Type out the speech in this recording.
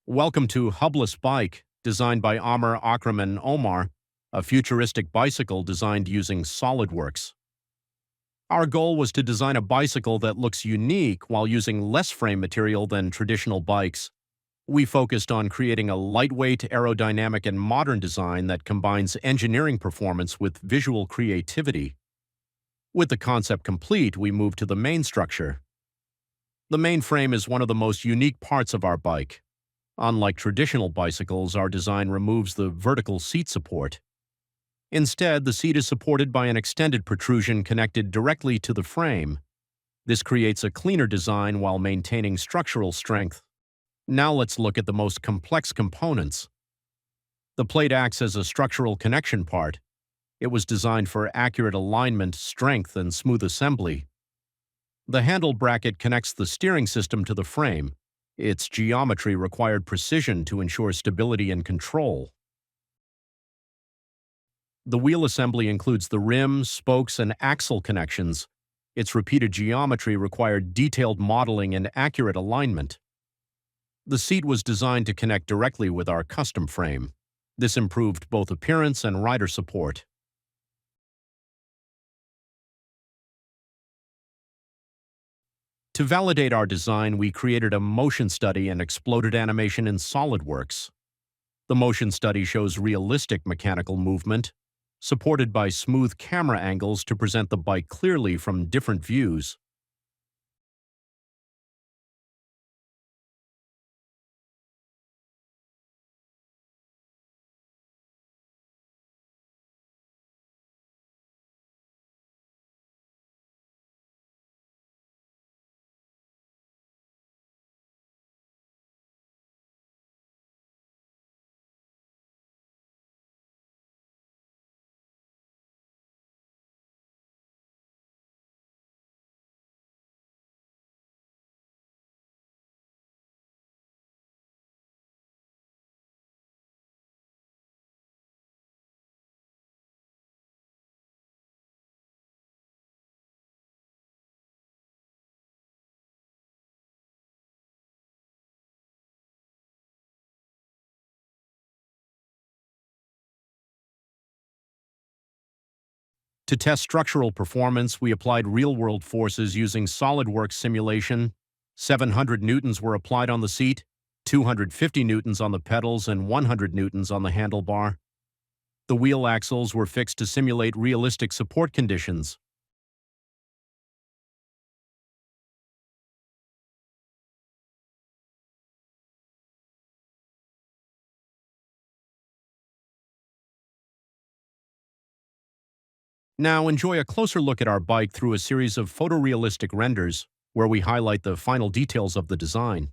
Welcome to Hubless Bike, designed by Amr Akram and Omar, a futuristic bicycle designed using SolidWorks. Our goal was to design a bicycle that looks unique while using less frame material than traditional bikes. We focused on creating a lightweight, aerodynamic, and modern design that combines engineering performance with visual creativity. With the concept complete, we moved to the main structure. The main frame is one of the most unique parts of our bike. Unlike traditional bicycles, our design removes the vertical seat support. Instead, the seat is supported by an extended protrusion connected directly to the frame. This creates a cleaner design while maintaining structural strength. Now let's look at the most complex components. The plate acts as a structural connection part. It was designed for accurate alignment, strength, and smooth assembly. The handle bracket connects the steering system to the frame. Its geometry required precision to ensure stability and control. The wheel assembly includes the rim, spokes, and axle connections. Its repeated geometry required detailed modeling and accurate alignment. The seat was designed to connect directly with our custom frame. This improved both appearance and rider support. To validate our design, we created a motion study and exploded animation in SolidWorks. The motion study shows realistic mechanical movement, supported by smooth camera angles to present the bike clearly from different views. To test structural performance, we applied real-world forces using SolidWorks simulation. 700 newtons were applied on the seat, 250 newtons on the pedals, and 100 newtons on the handlebar. The wheel axles were fixed to simulate realistic support conditions. Now enjoy a closer look at our bike through a series of photorealistic renders where we highlight the final details of the design.